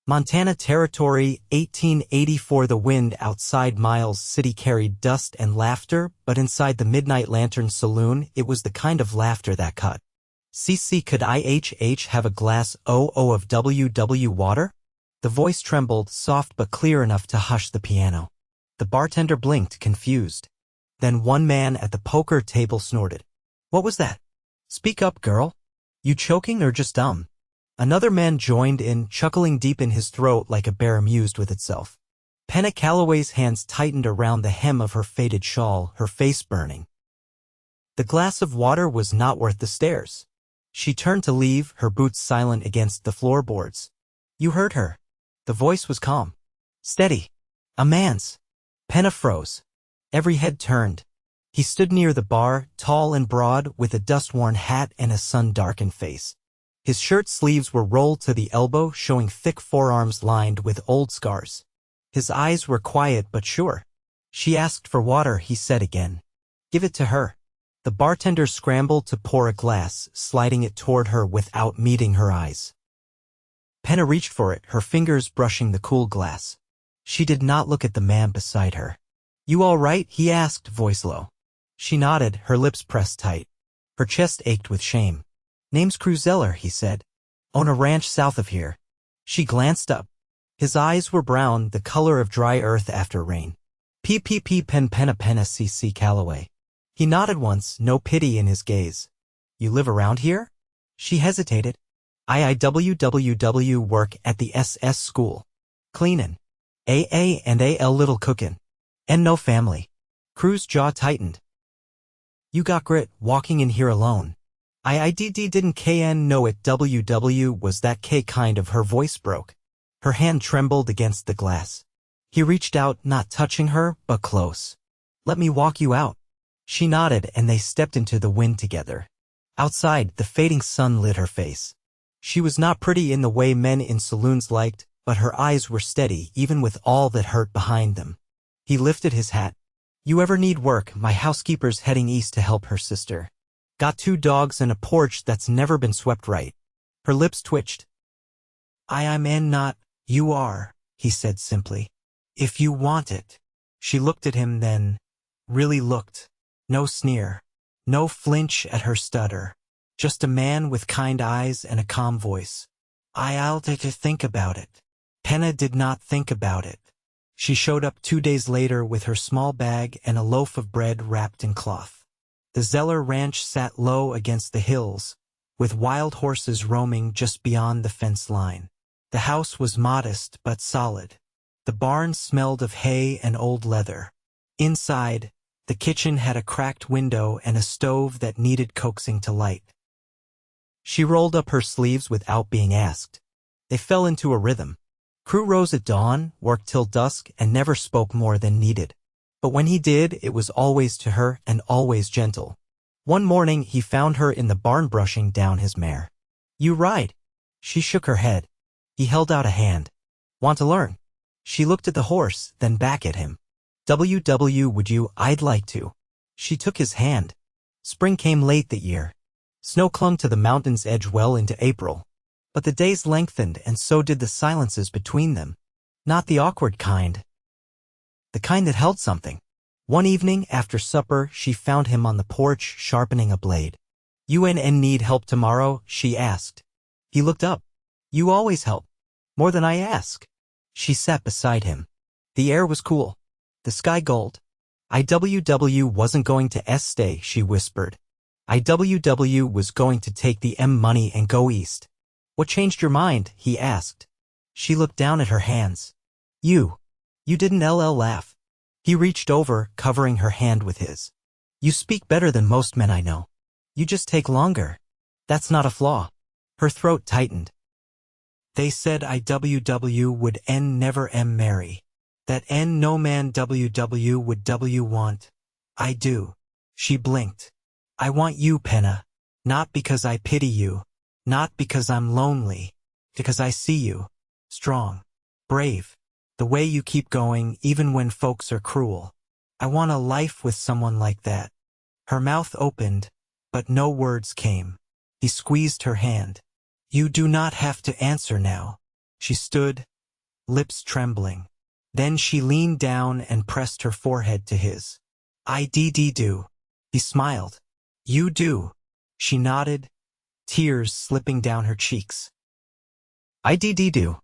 Montana Territory, 1884. The wind outside Miles City carried dust and laughter, but inside the Midnight Lantern Saloon, it was the kind of laughter that cut. "CC, could I have a glass of WW water?" The voice trembled, soft but clear enough to hush the piano. The bartender blinked, confused. Then one man at the poker table snorted. "What was that? Speak up, girl. You choking or just dumb?" Another man joined in, chuckling deep in his throat like a bear amused with itself. Penna Calloway's hands tightened around the hem of her faded shawl, her face burning. The glass of water was not worth the stares. She turned to leave, her boots silent against the floorboards. "You heard her." The voice was calm. "Steady. A man's." Penna froze. Every head turned. He stood near the bar, tall and broad, with a dust-worn hat and a sun-darkened face. His shirt sleeves were rolled to the elbow, showing thick forearms lined with old scars. His eyes were quiet but sure. "She asked for water," he said again. "Give it to her." The bartender scrambled to pour a glass, sliding it toward her without meeting her eyes. Penna reached for it, her fingers brushing the cool glass. She did not look at the man beside her. "You all right?" he asked, voice low. She nodded, her lips pressed tight. Her chest ached with shame. "Name's Crew Zeller," he said. "Own a ranch south of here." She glanced up. His eyes were brown, the color of dry earth after rain. Penna CC Calloway. He nodded once, no pity in his gaze. "You live around here?" She hesitated. "I work at the SS school. Cleanin'. And AL little cookin'. And no family." Crew's jaw tightened. "You got grit, walking in here alone." Didn't KN know it WW was that K kind of." Her voice broke. Her hand trembled against the glass. He reached out, not touching her, but close. "Let me walk you out." She nodded, and they stepped into the wind together. Outside, the fading sun lit her face. She was not pretty in the way men in saloons liked, but her eyes were steady, even with all that hurt behind them. He lifted his hat. "You ever need work? My housekeeper's heading east to help her sister. Got 2 dogs and a porch that's never been swept right." Her lips twitched. "I'm not, you are," he said simply. "If you want it." She looked at him then, really looked. No sneer. No flinch at her stutter. Just a man with kind eyes and a calm voice. "I'll take to think about it." Penna did not think about it. She showed up 2 days later with her small bag and a loaf of bread wrapped in cloth. The Zeller ranch sat low against the hills, with wild horses roaming just beyond the fence line. The house was modest but solid. The barn smelled of hay and old leather. Inside, the kitchen had a cracked window and a stove that needed coaxing to light. She rolled up her sleeves without being asked. They fell into a rhythm. Crew rose at dawn, worked till dusk, and never spoke more than needed. But when he did, it was always to her and always gentle. One morning, he found her in the barn brushing down his mare. "You ride?" She shook her head. He held out a hand. "Want to learn?" She looked at the horse, then back at him. Would you? "I'd like to." She took his hand. Spring came late that year. Snow clung to the mountain's edge well into April. But the days lengthened, and so did the silences between them. Not the awkward kind. The kind that held something. One evening, after supper, she found him on the porch, sharpening a blade. "You need help tomorrow?" she asked. He looked up. "You always help. More than I ask." She sat beside him. The air was cool. The sky gold. "IWW wasn't going to stay," she whispered. "IWW was going to take the money and go east." "What changed your mind?" he asked. She looked down at her hands. You didn't laugh." He reached over, covering her hand with his. "You speak better than most men I know. You just take longer. That's not a flaw." Her throat tightened. "They said IWW would never marry. That no man WW would want. I do." She blinked. "I want you, Penna. Not because I pity you. Not because I'm lonely. Because I see you. Strong. Brave. The way you keep going, even when folks are cruel. I want a life with someone like that." Her mouth opened, but no words came. He squeezed her hand. "You do not have to answer now." She stood, lips trembling. Then she leaned down and pressed her forehead to his. I do. He smiled. You do. She nodded, tears slipping down her cheeks. I do.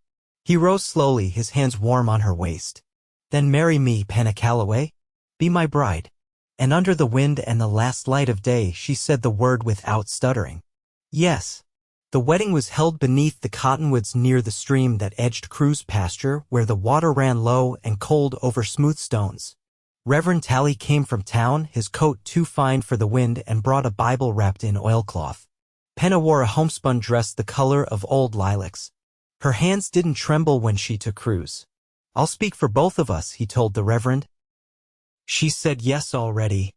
He rose slowly, his hands warm on her waist. Then marry me, Penna Calloway. Be my bride. And under the wind and the last light of day, she said the word without stuttering. Yes. The wedding was held beneath the cottonwoods near the stream that edged Crew's pasture, where the water ran low and cold over smooth stones. Reverend Tally came from town, his coat too fine for the wind, and brought a Bible wrapped in oilcloth. Penna wore a homespun dress the color of old lilacs. Her hands didn't tremble when she took Crew's. I'll speak for both of us, he told the Reverend. She said yes already,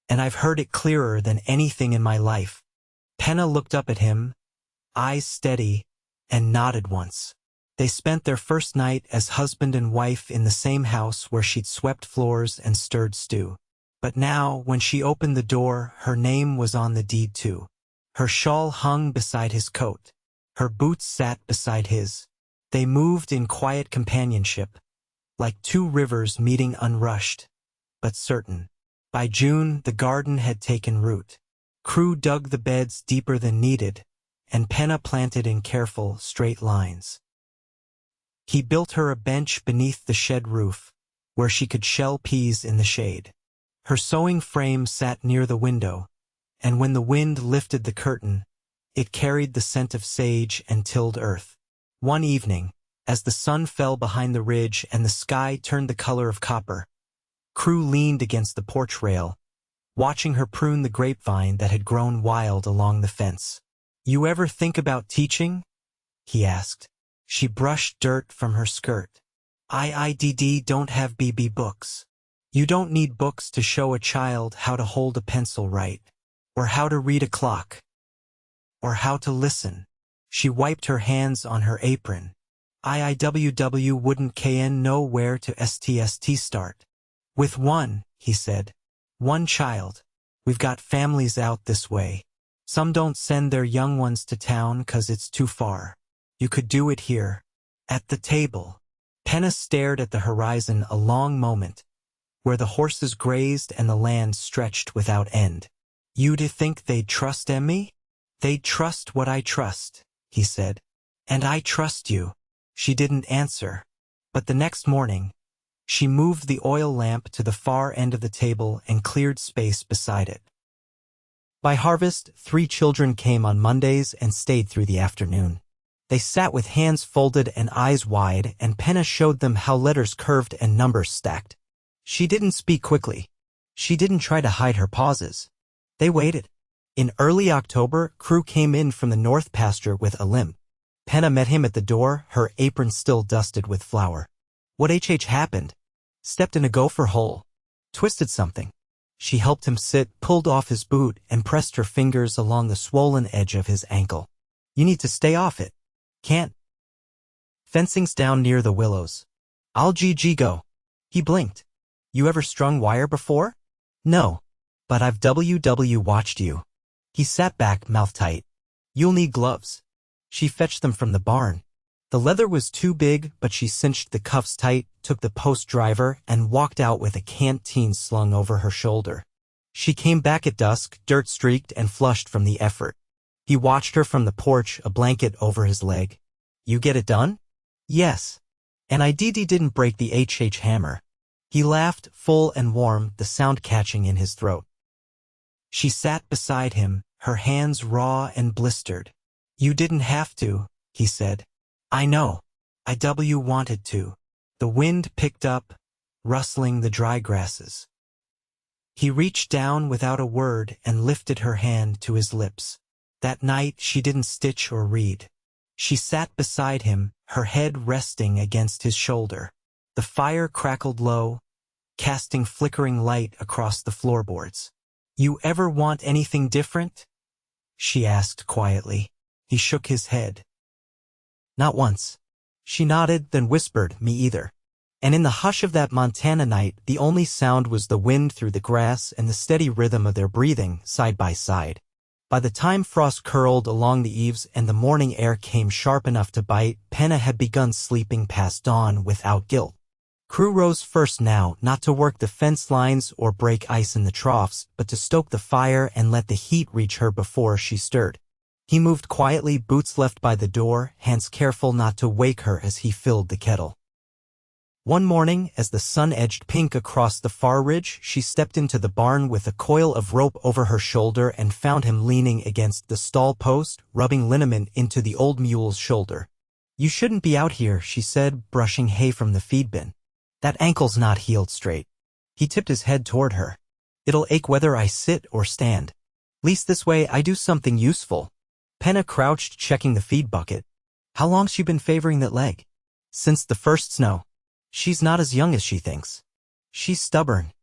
and I've heard it clearer than anything in my life. Penna looked up at him, eyes steady, and nodded once. They spent their first night as husband and wife in the same house where she'd swept floors and stirred stew. But now, when she opened the door, her name was on the deed too. Her shawl hung beside his coat. Her boots sat beside his. They moved in quiet companionship, like two rivers meeting unrushed, but certain. By June, the garden had taken root. Crew dug the beds deeper than needed, and Penna planted in careful, straight lines. He built her a bench beneath the shed roof, where she could shell peas in the shade. Her sewing frame sat near the window, and when the wind lifted the curtain, it carried the scent of sage and tilled earth. One evening, as the sun fell behind the ridge and the sky turned the color of copper, Crew leaned against the porch rail, watching her prune the grapevine that had grown wild along the fence. You ever think about teaching? He asked. She brushed dirt from her skirt. I don't have BB books. You don't need books to show a child how to hold a pencil right, or how to read a clock, or how to listen. She wiped her hands on her apron. IIWW wouldn't KN know where to STST start. With one, he said. One child. We've got families out this way. Some don't send their young ones to town 'cause it's too far. You could do it here. At the table. Penna stared at the horizon a long moment, where the horses grazed and the land stretched without end. You'd think they'd trust me? They'd trust what I trust, he said. And I trust you. She didn't answer. But the next morning, she moved the oil lamp to the far end of the table and cleared space beside it. By harvest, 3 children came on Mondays and stayed through the afternoon. They sat with hands folded and eyes wide, and Penna showed them how letters curved and numbers stacked. She didn't speak quickly. She didn't try to hide her pauses. They waited. In early October, Crew came in from the north pasture with a limp. Penna met him at the door, her apron still dusted with flour. What happened? Stepped in a gopher hole. Twisted something. She helped him sit, pulled off his boot, and pressed her fingers along the swollen edge of his ankle. You need to stay off it. Can't. Fencing's down near the willows. I'll go. He blinked. You ever strung wire before? No. But I've watched you. He sat back, mouth tight. You'll need gloves. She fetched them from the barn. The leather was too big, but she cinched the cuffs tight, took the post driver, and walked out with a canteen slung over her shoulder. She came back at dusk, dirt-streaked and flushed from the effort. He watched her from the porch, a blanket over his leg. You get it done? Yes. And I didn't break the hammer. He laughed, full and warm, the sound catching in his throat. She sat beside him, her hands raw and blistered. You didn't have to, he said. I know. I wanted to. The wind picked up, rustling the dry grasses. He reached down without a word and lifted her hand to his lips. That night she didn't stitch or read. She sat beside him, her head resting against his shoulder. The fire crackled low, casting flickering light across the floorboards. You ever want anything different? She asked quietly. He shook his head. Not once. She nodded, then whispered, me either. And in the hush of that Montana night, the only sound was the wind through the grass and the steady rhythm of their breathing, side by side. By the time frost curled along the eaves and the morning air came sharp enough to bite, Penna had begun sleeping past dawn without guilt. Crew rose first now, not to work the fence lines or break ice in the troughs, but to stoke the fire and let the heat reach her before she stirred. He moved quietly, boots left by the door, hands careful not to wake her as he filled the kettle. One morning, as the sun edged pink across the far ridge, she stepped into the barn with a coil of rope over her shoulder and found him leaning against the stall post, rubbing liniment into the old mule's shoulder. "You shouldn't be out here," she said, brushing hay from the feed bin. "That ankle's not healed straight." He tipped his head toward her. "It'll ache whether I sit or stand. Least this way I do something useful." Penna crouched, checking the feed bucket. "How long's she been favoring that leg?" "Since the first snow." "She's not as young as she thinks. She's stubborn.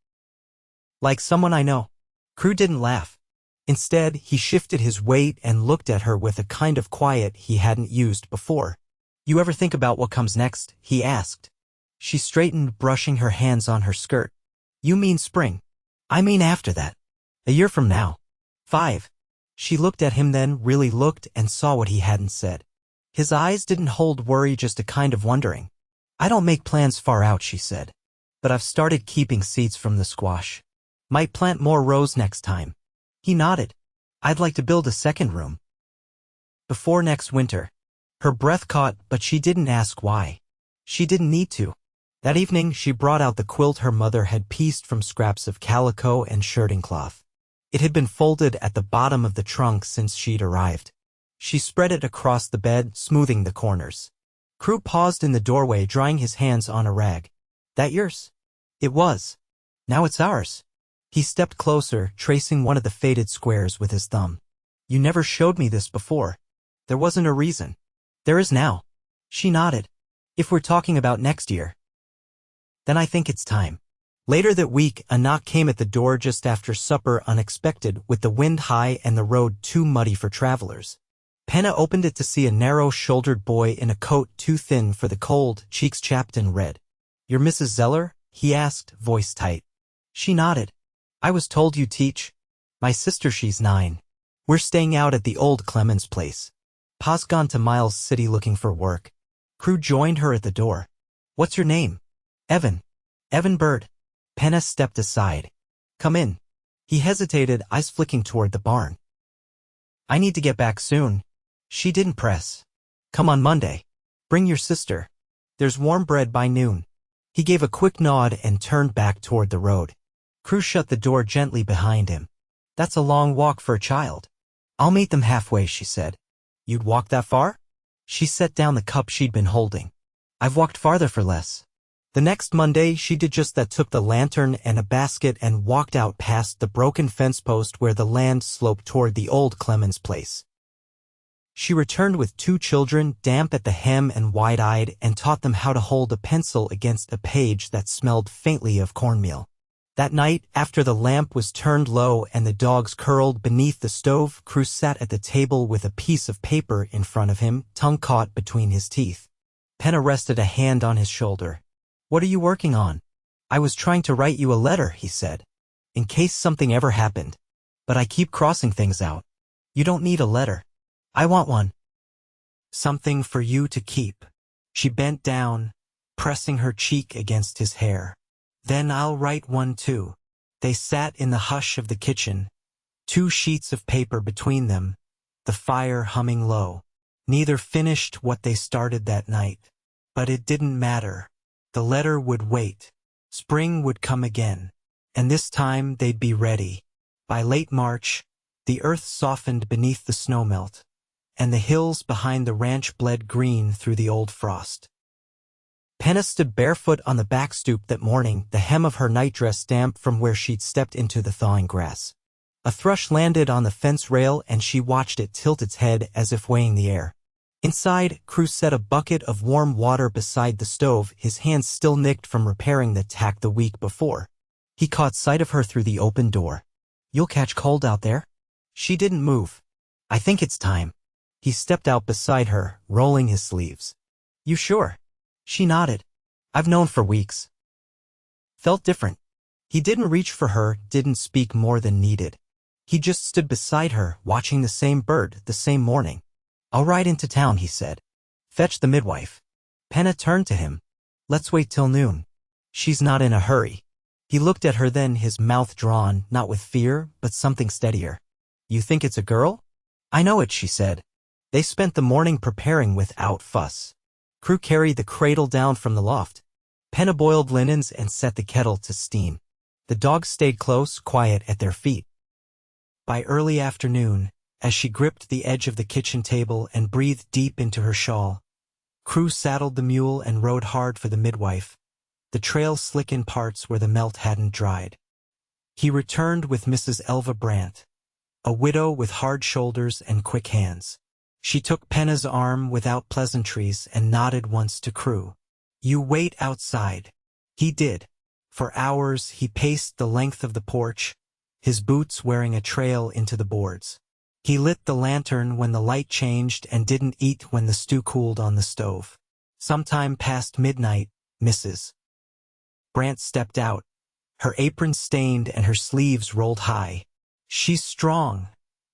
Like someone I know." Crew didn't laugh. Instead, he shifted his weight and looked at her with a kind of quiet he hadn't used before. "You ever think about what comes next?" he asked. She straightened, brushing her hands on her skirt. "You mean spring?" "I mean after that. A year from now. 5. She looked at him, then really looked, and saw what he hadn't said. His eyes didn't hold worry, just a kind of wondering. "I don't make plans far out," she said. "But I've started keeping seeds from the squash. Might plant more rows next time." He nodded. "I'd like to build a second room. Before next winter." Her breath caught, but she didn't ask why. She didn't need to. That evening, she brought out the quilt her mother had pieced from scraps of calico and shirting cloth. It had been folded at the bottom of the trunk since she'd arrived. She spread it across the bed, smoothing the corners. Crew paused in the doorway, drying his hands on a rag. "That yours?" "It was. Now it's ours." He stepped closer, tracing one of the faded squares with his thumb. "You never showed me this before." "There wasn't a reason." "There is now." She nodded. "If we're talking about next year, then I think it's time." Later that week, a knock came at the door just after supper, unexpected, with the wind high and the road too muddy for travelers. Penna opened it to see a narrow-shouldered boy in a coat too thin for the cold, cheeks chapped and red. "You're Mrs. Zeller?" he asked, voice tight. She nodded. "I was told you teach." "My sister, she's 9. We're staying out at the old Clemens place. Pa's gone to Miles City looking for work." Crew joined her at the door. "What's your name?" "Evan. Evan Bird." Penna stepped aside. "Come in." He hesitated, eyes flicking toward the barn. "I need to get back soon." She didn't press. "Come on Monday. Bring your sister. There's warm bread by noon." He gave a quick nod and turned back toward the road. Crew shut the door gently behind him. "That's a long walk for a child." "I'll meet them halfway," she said. "You'd walk that far?" She set down the cup she'd been holding. "I've walked farther for less." The next Monday, she did just that, took the lantern and a basket and walked out past the broken fence post where the land sloped toward the old Clemens place. She returned with 2 children, damp at the hem and wide-eyed, and taught them how to hold a pencil against a page that smelled faintly of cornmeal. That night, after the lamp was turned low and the dogs curled beneath the stove, Crew sat at the table with a piece of paper in front of him, tongue caught between his teeth. Penna rested a hand on his shoulder. "What are you working on?" "I was trying to write you a letter," he said, "in case something ever happened. But I keep crossing things out." "You don't need a letter. I want one. Something for you to keep." She bent down, pressing her cheek against his hair. "Then I'll write one too." They sat in the hush of the kitchen, 2 sheets of paper between them, the fire humming low. Neither finished what they started that night. But it didn't matter. The letter would wait. Spring would come again. And this time they'd be ready. By late March, the earth softened beneath the snowmelt, and the hills behind the ranch bled green through the old frost. Penna stood barefoot on the back stoop that morning, the hem of her nightdress damp from where she'd stepped into the thawing grass. A thrush landed on the fence rail and she watched it tilt its head as if weighing the air. Inside, Crew set a bucket of warm water beside the stove, his hands still nicked from repairing the tack the week before. He caught sight of her through the open door. "You'll catch cold out there?" She didn't move. "I think it's time." He stepped out beside her, rolling his sleeves. "You sure?" She nodded. "I've known for weeks." Felt different. He didn't reach for her, didn't speak more than needed. He just stood beside her, watching the same bird, the same morning. "I'll ride into town," he said. "Fetch the midwife." Penna turned to him. "Let's wait till noon. She's not in a hurry." He looked at her then, his mouth drawn, not with fear, but something steadier. "You think it's a girl?" "I know it," she said. They spent the morning preparing without fuss. Crew carried the cradle down from the loft. Penna boiled linens and set the kettle to steam. The dogs stayed close, quiet at their feet. By early afternoon, as she gripped the edge of the kitchen table and breathed deep into her shawl, Crew saddled the mule and rode hard for the midwife, the trail slick in parts where the melt hadn't dried. He returned with Mrs. Elva Brandt, a widow with hard shoulders and quick hands. She took Penna's arm without pleasantries and nodded once to Crew. "You wait outside." He did. For hours he paced the length of the porch, his boots wearing a trail into the boards. He lit the lantern when the light changed and didn't eat when the stew cooled on the stove. Sometime past midnight, Mrs. Brandt stepped out, her apron stained and her sleeves rolled high. "She's strong,"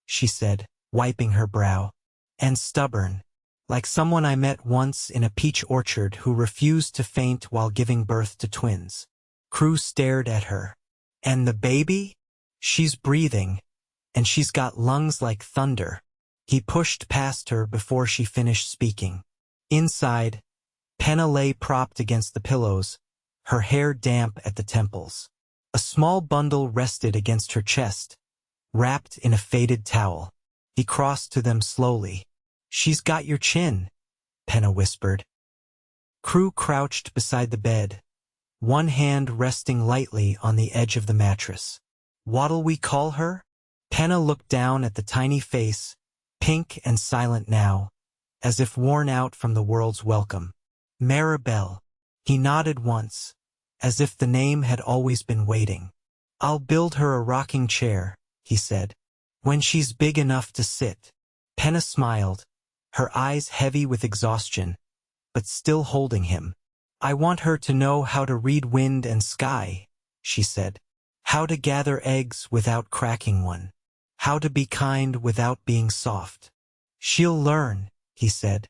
she said, wiping her brow. "And stubborn. Like someone I met once in a peach orchard who refused to faint while giving birth to twins." Crew stared at her. "And the baby? She's breathing, and she's got lungs like thunder." He pushed past her before she finished speaking. Inside, Penna lay propped against the pillows, her hair damp at the temples. A small bundle rested against her chest, wrapped in a faded towel. He crossed to them slowly. "She's got your chin," Penna whispered. Crew crouched beside the bed, one hand resting lightly on the edge of the mattress. "What'll we call her?" Penna looked down at the tiny face, pink and silent now, as if worn out from the world's welcome. "Maribel." He nodded once, as if the name had always been waiting. "I'll build her a rocking chair," he said, "when she's big enough to sit." Penna smiled, her eyes heavy with exhaustion, but still holding him. "I want her to know how to read wind and sky," she said. "How to gather eggs without cracking one. How to be kind without being soft." "She'll learn," he said.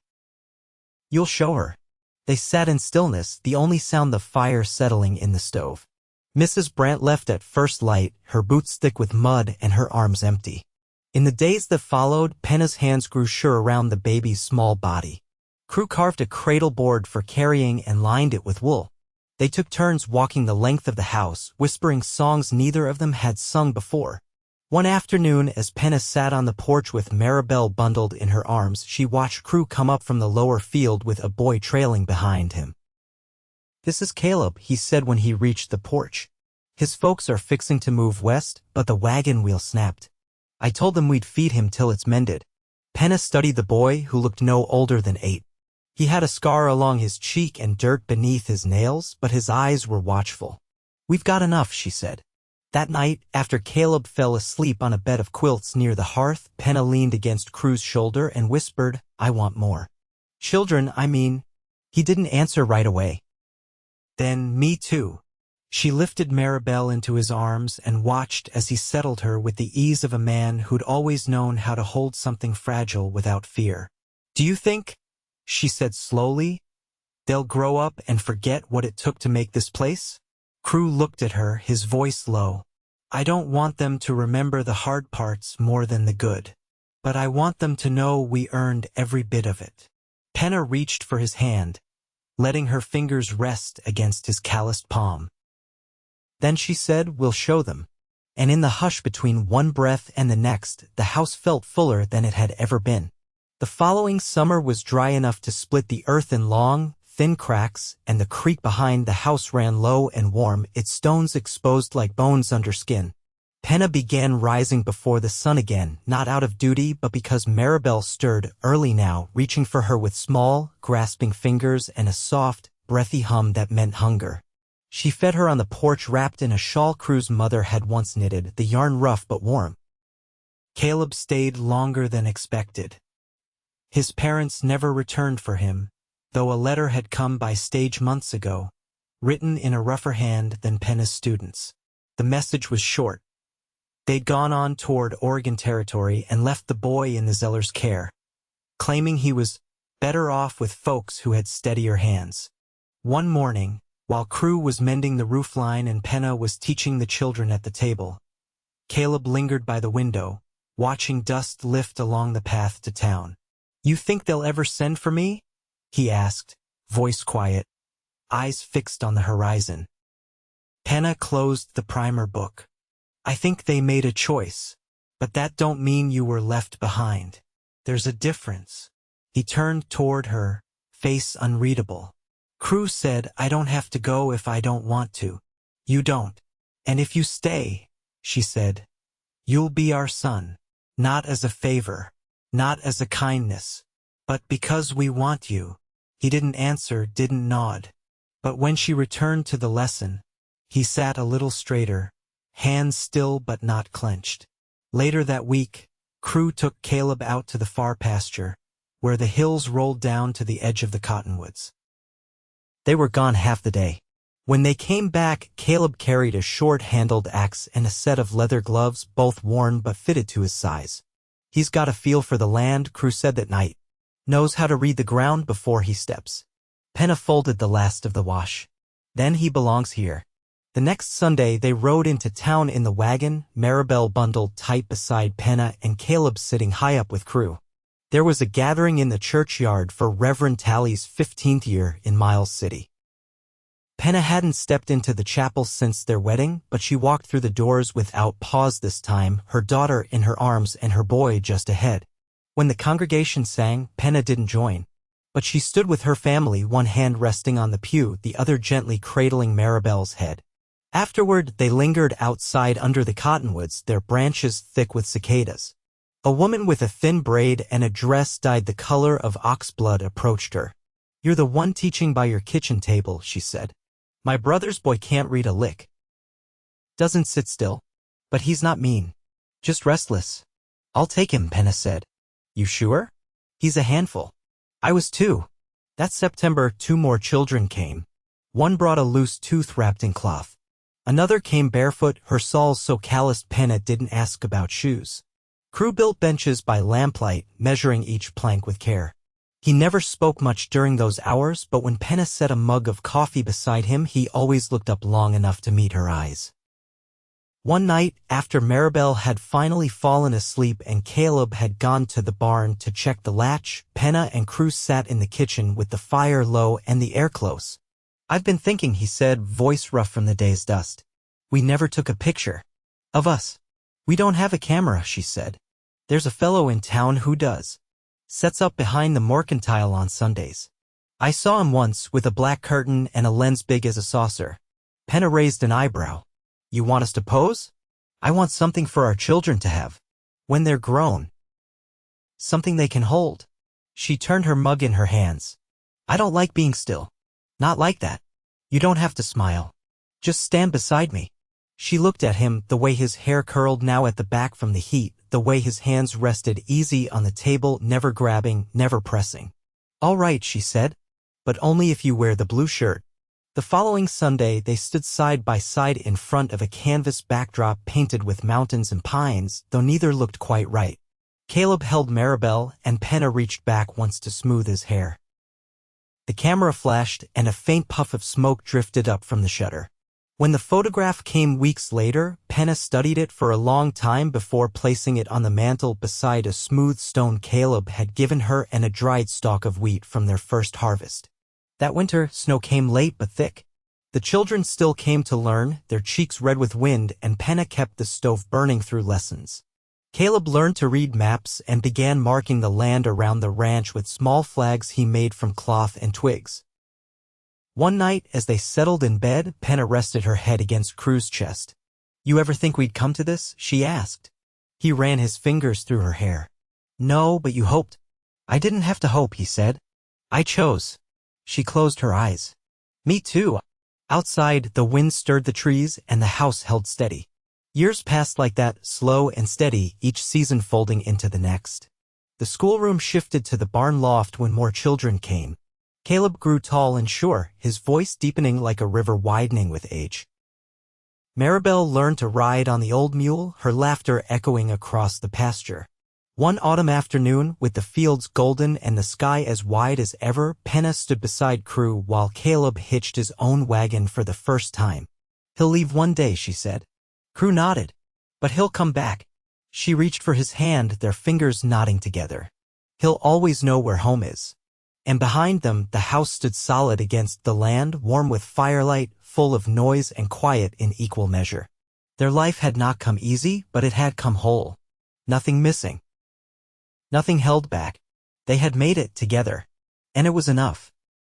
"You'll show her." They sat in stillness, the only sound the fire settling in the stove. Mrs. Brandt left at first light, her boots thick with mud and her arms empty. In the days that followed, Penna's hands grew sure around the baby's small body. Crew carved a cradle board for carrying and lined it with wool. They took turns walking the length of the house, whispering songs neither of them had sung before. One afternoon, as Penna sat on the porch with Maribel bundled in her arms, she watched Crew come up from the lower field with a boy trailing behind him. "This is Caleb," he said when he reached the porch. "His folks are fixing to move west, but the wagon wheel snapped. I told them we'd feed him till it's mended." Penna studied the boy, who looked no older than 8. He had a scar along his cheek and dirt beneath his nails, but his eyes were watchful. "We've got enough," she said. That night, after Caleb fell asleep on a bed of quilts near the hearth, Penna leaned against Crew's shoulder and whispered, "I want more. Children, I mean." He didn't answer right away. "Then me too." She lifted Maribel into his arms and watched as he settled her with the ease of a man who'd always known how to hold something fragile without fear. "Do you think," she said slowly, "they'll grow up and forget what it took to make this place?" Crew looked at her, his voice low. "I don't want them to remember the hard parts more than the good. But I want them to know we earned every bit of it." Penna reached for his hand, letting her fingers rest against his calloused palm. Then she said, "We'll show them." And in the hush between one breath and the next, the house felt fuller than it had ever been. The following summer was dry enough to split the earth in long, thin cracks, and the creek behind the house ran low and warm, its stones exposed like bones under skin. Penna began rising before the sun again, not out of duty but because Maribel stirred early now, reaching for her with small, grasping fingers and a soft, breathy hum that meant hunger. She fed her on the porch wrapped in a shawl Crew's mother had once knitted, the yarn rough but warm. Caleb stayed longer than expected. His parents never returned for him, though a letter had come by stage months ago, written in a rougher hand than Penna's students. The message was short. They'd gone on toward Oregon Territory and left the boy in the Zeller's care, claiming he was better off with folks who had steadier hands. One morning, while Crew was mending the roofline and Penna was teaching the children at the table, Caleb lingered by the window, watching dust lift along the path to town. "You think they'll ever send for me?" he asked, voice quiet, eyes fixed on the horizon. Penna closed the primer book. "I think they made a choice, but that don't mean you were left behind. There's a difference." He turned toward her, face unreadable. "Crew said I don't have to go if I don't want to. You don't. And if you stay," she said, "you'll be our son. Not as a favor, not as a kindness, but because we want you." He didn't answer, didn't nod. But when she returned to the lesson, he sat a little straighter, hands still but not clenched. Later that week, Crew took Caleb out to the far pasture, where the hills rolled down to the edge of the cottonwoods. They were gone half the day. When they came back, Caleb carried a short-handled axe and a set of leather gloves, both worn but fitted to his size. "He's got a feel for the land," Crew said that night. "Knows how to read the ground before he steps." Penna folded the last of the wash. "Then he belongs here." The next Sunday, they rode into town in the wagon, Maribel bundled tight beside Penna and Caleb sitting high up with Crew. There was a gathering in the churchyard for Reverend Tally's 15th year in Miles City. Penna hadn't stepped into the chapel since their wedding, but she walked through the doors without pause this time, her daughter in her arms and her boy just ahead. When the congregation sang, Penna didn't join, but she stood with her family, one hand resting on the pew, the other gently cradling Maribel's head. Afterward, they lingered outside under the cottonwoods, their branches thick with cicadas. A woman with a thin braid and a dress dyed the color of oxblood approached her. "You're the one teaching by your kitchen table," she said. "My brother's boy can't read a lick. Doesn't sit still. But he's not mean. Just restless." "I'll take him," Penna said. "You sure? He's a handful." "I was too." That September, 2 more children came. One brought a loose tooth wrapped in cloth. Another came barefoot, her soles so calloused Penna didn't ask about shoes. Crew built benches by lamplight, measuring each plank with care. He never spoke much during those hours, but when Penna set a mug of coffee beside him, he always looked up long enough to meet her eyes. One night, after Maribel had finally fallen asleep and Caleb had gone to the barn to check the latch, Penna and Crew sat in the kitchen with the fire low and the air close. "I've been thinking," he said, voice rough from the day's dust. "We never took a picture. Of us." "We don't have a camera," she said. "There's a fellow in town who does. Sets up behind the mercantile on Sundays. I saw him once with a black curtain and a lens big as a saucer." Penna raised an eyebrow. "You want us to pose?" "I want something for our children to have. When they're grown. Something they can hold." She turned her mug in her hands. "I don't like being still. Not like that. You don't have to smile. Just stand beside me." She looked at him, the way his hair curled now at the back from the heat, the way his hands rested easy on the table, never grabbing, never pressing. "All right," she said, "but only if you wear the blue shirt." The following Sunday, they stood side by side in front of a canvas backdrop painted with mountains and pines, though neither looked quite right. Caleb held Maribel, and Penna reached back once to smooth his hair. The camera flashed, and a faint puff of smoke drifted up from the shutter. When the photograph came weeks later, Penna studied it for a long time before placing it on the mantel beside a smooth stone Caleb had given her and a dried stalk of wheat from their first harvest. That winter, snow came late but thick. The children still came to learn, their cheeks red with wind, and Penna kept the stove burning through lessons. Caleb learned to read maps and began marking the land around the ranch with small flags he made from cloth and twigs. One night, as they settled in bed, Penna rested her head against Crew's chest. "You ever think we'd come to this?" she asked. He ran his fingers through her hair. "No, but you hoped." "I didn't have to hope," he said. "I chose." She closed her eyes. "Me too." Outside, the wind stirred the trees and the house held steady. Years passed like that, slow and steady, each season folding into the next. The schoolroom shifted to the barn loft when more children came. Caleb grew tall and sure, his voice deepening like a river widening with age. Maribel learned to ride on the old mule, her laughter echoing across the pasture. One autumn afternoon, with the fields golden and the sky as wide as ever, Penna stood beside Crew while Caleb hitched his own wagon for the first time. "He'll leave one day," she said. Crew nodded. "But he'll come back." She reached for his hand, their fingers knotting together. "He'll always know where home is." And behind them, the house stood solid against the land, warm with firelight, full of noise and quiet in equal measure. Their life had not come easy, but it had come whole. Nothing missing. Nothing held back. They had made it together. And it was enough.